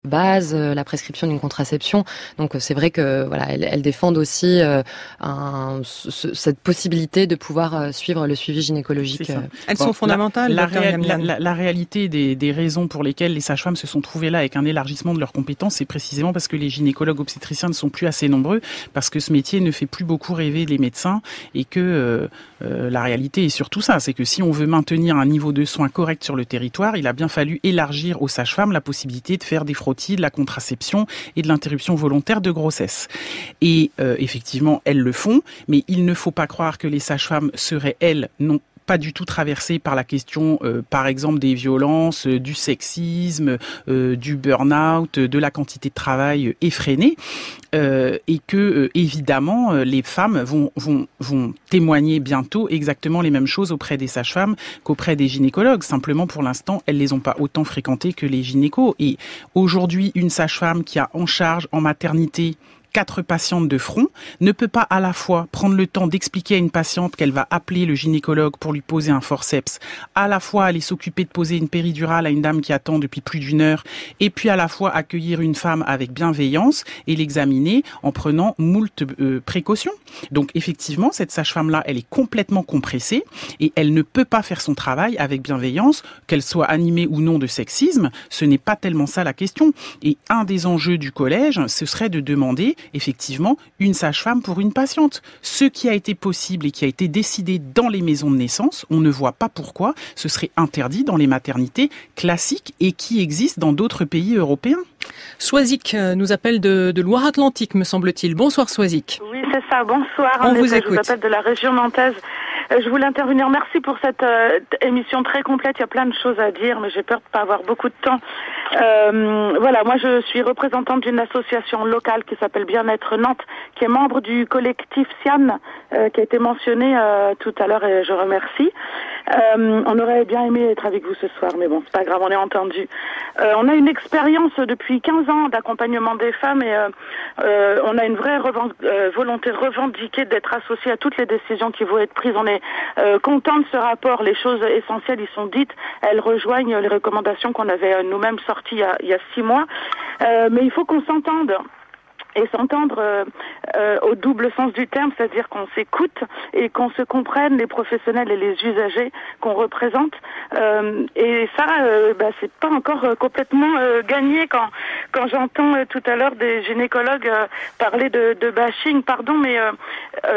base, la prescription d'une contraception. Donc c'est vrai que voilà, elles défendent aussi cette possibilité de pouvoir suivre le suivi gynécologique. Elles sont fondamentales. La réalité des raisons pour lesquelles les sages-femmes se sont trouvées là avec un élargissement de leurs compétences, c'est précisément parce que les gynécologues obstétriciens ne sont plus assez nombreux, parce que ce métier ne fait plus beaucoup rêver les médecins, et que la réalité est surtout ça, c'est que si on veut maintenir un niveau de soins correct sur le territoire, il a bien fallu élargir aux sages-femmes la possibilité de faire des frottis, de la contraception et de l'interruption volontaire de grossesse. Et effectivement, elles le font, mais il ne faut pas croire que les sages-femmes seraient, elles, non pas du tout traversées par la question, par exemple, des violences, du sexisme, du burn-out, de la quantité de travail effrénée, et que évidemment les femmes vont témoigner bientôt exactement les mêmes choses auprès des sages-femmes qu'auprès des gynécologues. Simplement, pour l'instant, elles les ont pas autant fréquentées que les gynécos. Et aujourd'hui, une sage-femme qui a en charge en maternité 4 patientes de front ne peut pas à la fois prendre le temps d'expliquer à une patiente qu'elle va appeler le gynécologue pour lui poser un forceps, à la fois aller s'occuper de poser une péridurale à une dame qui attend depuis plus d'une heure, et puis à la fois accueillir une femme avec bienveillance et l'examiner en prenant moult précautions. Donc effectivement, cette sage-femme-là, elle est complètement compressée et elle ne peut pas faire son travail avec bienveillance, qu'elle soit animée ou non de sexisme. Ce n'est pas tellement ça la question. Et un des enjeux du collège, ce serait de demander effectivement une sage-femme pour une patiente. Ce qui a été possible et qui a été décidé dans les maisons de naissance, on ne voit pas pourquoi ce serait interdit dans les maternités classiques et qui existent dans d'autres pays européens. Swazik nous appelle de Loire-Atlantique, me semble-t-il. Bonsoir Swazik. Oui, c'est ça. Bonsoir. On vous écoute. Je vous appelle de la région nantaise. Je voulais intervenir. Merci pour cette émission très complète. Il y a plein de choses à dire, mais j'ai peur de pas avoir beaucoup de temps. Voilà, moi je suis représentante d'une association locale qui s'appelle Bien-être Nantes, qui est membre du collectif SIAN, qui a été mentionné tout à l'heure et je remercie. On aurait bien aimé être avec vous ce soir, mais bon, c'est pas grave, on est entendu. On a une expérience depuis 15 ans d'accompagnement des femmes et on a une vraie volonté revendiquée d'être associée à toutes les décisions qui vont être prises. On est content de ce rapport. Les choses essentielles y sont dites. Elles rejoignent les recommandations qu'on avait nous-mêmes sorties il y a 6 mois. Mais il faut qu'on s'entende. Et s'entendre au double sens du terme, c'est-à-dire qu'on s'écoute et qu'on se comprenne, les professionnels et les usagers qu'on représente. Et ça, c'est pas encore complètement gagné quand j'entends tout à l'heure des gynécologues parler de bashing. Pardon, mais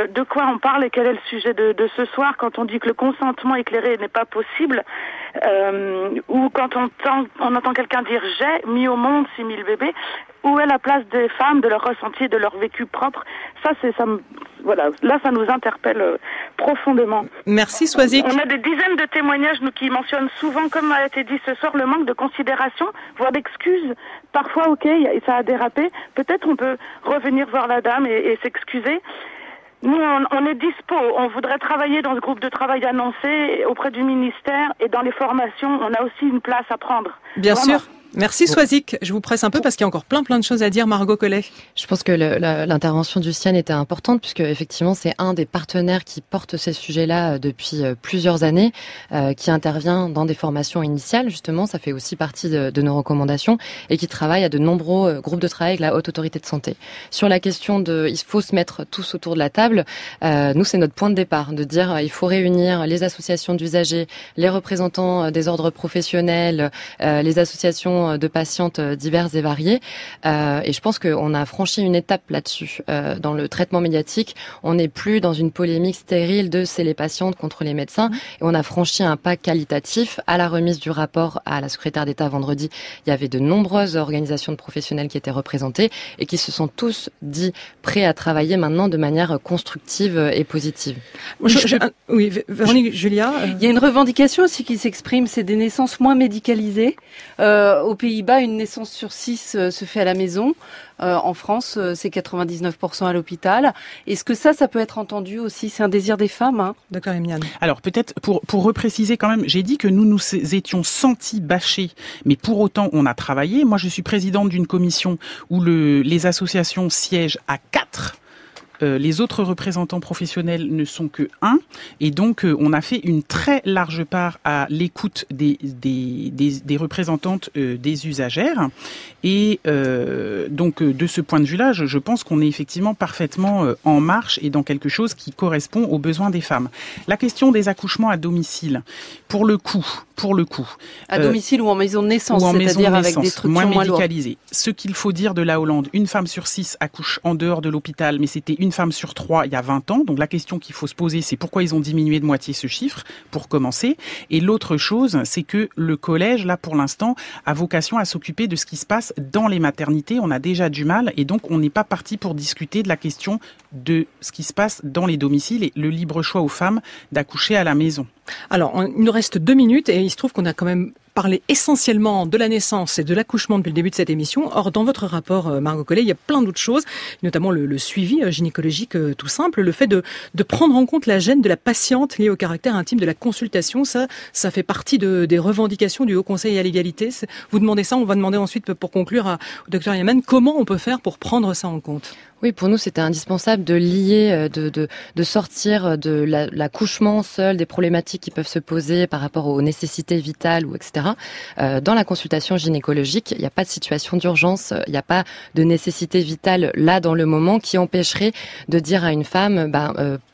de quoi on parle et quel est le sujet de ce soir quand on dit que le consentement éclairé n'est pas possible, ou quand on entend quelqu'un dire « j'ai mis au monde 6000 bébés », où est la place des femmes, de leur ressenti, de leur vécu propre? Voilà, là, ça nous interpelle profondément. Merci, Swazik. On a des dizaines de témoignages, qui mentionnent souvent, comme a été dit ce soir, le manque de considération, voire d'excuses. Parfois, ok, ça a dérapé. Peut-être on peut revenir voir la dame et s'excuser. Nous, on est dispo. On voudrait travailler dans ce groupe de travail annoncé auprès du ministère et dans les formations. On a aussi une place à prendre. Bien sûr. Merci Swazik. Je vous presse un peu parce qu'il y a encore plein de choses à dire, Margot Collet. Je pense que l'intervention du SIAN était importante puisque effectivement c'est un des partenaires qui porte ces sujets-là depuis plusieurs années, qui intervient dans des formations initiales justement. Ça fait aussi partie de nos recommandations et qui travaille à de nombreux groupes de travail avec la Haute Autorité de Santé. Sur la question il faut se mettre tous autour de la table, nous c'est notre point de départ de dire il faut réunir les associations d'usagers, les représentants des ordres professionnels, les associations de patientes diverses et variées. Et je pense qu'on a franchi une étape là-dessus. Dans le traitement médiatique, on n'est plus dans une polémique stérile de c'est les patientes contre les médecins. Et on a franchi un pas qualitatif. À la remise du rapport à la secrétaire d'État vendredi, il y avait de nombreuses organisations de professionnels qui étaient représentées et qui se sont tous dit prêts à travailler maintenant de manière constructive et positive. Oui, Véronique, Julia. Il y a une revendication aussi qui s'exprime, c'est des naissances moins médicalisées. Aux Pays-Bas, une naissance sur 6 se fait à la maison. En France, c'est 99% à l'hôpital. Est-ce que ça peut être entendu aussi? C'est un désir des femmes, hein? D'accord, Emiliane. Alors peut-être pour repréciser quand même, j'ai dit que nous étions sentis bâchés, mais pour autant on a travaillé. Moi, je suis présidente d'une commission où les associations siègent à 4. les autres représentants professionnels ne sont que 1, et donc on a fait une très large part à l'écoute des représentantes des usagères. Et donc de ce point de vue-là, je pense qu'on est effectivement parfaitement en marche et dans quelque chose qui correspond aux besoins des femmes. La question des accouchements à domicile, pour le coup. À domicile ou en maison de naissance, c'est-à-dire avec des structures moins moins médicalisées. Ce qu'il faut dire de la Hollande, une femme sur 6 accouche en dehors de l'hôpital, mais c'était une femme sur 3 il y a 20 ans. Donc la question qu'il faut se poser, c'est pourquoi ils ont diminué de moitié ce chiffre, pour commencer. Et l'autre chose, c'est que le collège, là pour l'instant, a vocation à s'occuper de ce qui se passe dans les maternités. On a déjà du mal et donc on n'est pas parti pour discuter de la question de ce qui se passe dans les domiciles et le libre choix aux femmes d'accoucher à la maison. Alors, il nous reste 2 minutes et il se trouve qu'on a quand même parlé essentiellement de la naissance et de l'accouchement depuis le début de cette émission. Or, dans votre rapport, Margot Collet, il y a plein d'autres choses, notamment le suivi gynécologique tout simple, le fait de prendre en compte la gêne de la patiente liée au caractère intime de la consultation. Ça fait partie des revendications du Haut Conseil à l'égalité. Vous demandez ça, on va demander ensuite, pour conclure, au Dr Yaman, comment on peut faire pour prendre ça en compte ? Oui, pour nous, c'était indispensable de lier, de sortir de l'accouchement seul, des problématiques qui peuvent se poser par rapport aux nécessités vitales ou etc. Dans la consultation gynécologique, il n'y a pas de situation d'urgence, il n'y a pas de nécessité vitale là dans le moment qui empêcherait de dire à une femme,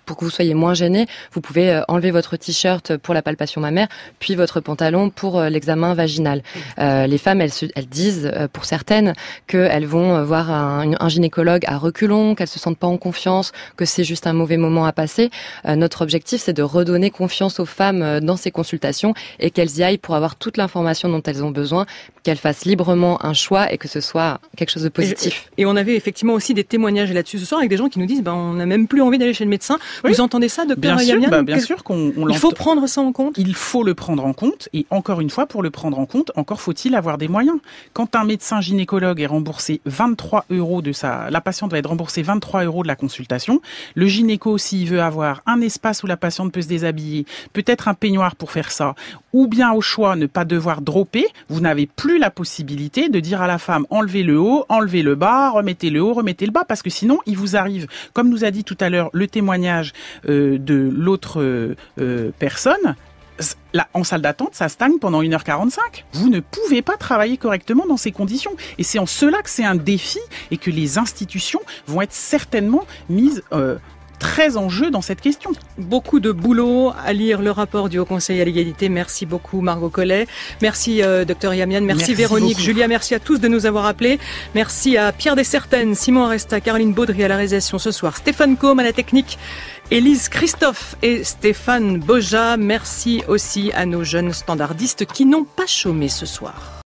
pour que vous soyez moins gênés, vous pouvez enlever votre t-shirt pour la palpation mammaire, puis votre pantalon pour l'examen vaginal. Les femmes, elles disent, pour certaines, qu'elles vont voir un gynécologue à reculons, qu'elles se sentent pas en confiance, que c'est juste un mauvais moment à passer. Notre objectif, c'est de redonner confiance aux femmes dans ces consultations et qu'elles y aillent pour avoir toute l'information dont elles ont besoin, qu'elles fassent librement un choix et que ce soit quelque chose de positif. Et on avait effectivement aussi des témoignages là-dessus ce soir avec des gens qui nous disent on n'a même plus envie d'aller chez le médecin. Oui. Vous entendez ça, docteur Yamian ? Bien sûr qu'on il faut prendre ça en compte. Il faut le prendre en compte et encore une fois, pour le prendre en compte, encore faut-il avoir des moyens. Quand un médecin gynécologue est remboursé 23 € la patiente va être remboursée 23 € de la consultation. Le gynéco, s'il veut avoir un espace où la patiente peut se déshabiller, peut-être un peignoir pour faire ça, ou bien au choix ne pas devoir dropper, vous n'avez plus la possibilité de dire à la femme enlevez le haut, enlevez le bas, remettez le haut, remettez le bas, parce que sinon il vous arrive, comme nous a dit tout à l'heure le témoignage de l'autre personne, là, en salle d'attente, ça stagne pendant 1h45. Vous ne pouvez pas travailler correctement dans ces conditions. Et c'est en cela que c'est un défi et que les institutions vont être certainement mises très en jeu dans cette question. Beaucoup de boulot à lire le rapport du Haut Conseil à l'égalité. Merci beaucoup Margot Collet. Merci Dr Yamian. Merci Véronique, beaucoup. Julia, merci à tous de nous avoir appelés. Merci à Pierre Descertaines, Simon Aresta, Caroline Baudry à la réalisation ce soir, Stéphane Combe à la technique, Élise Christophe et Stéphane Boja. Merci aussi à nos jeunes standardistes qui n'ont pas chômé ce soir.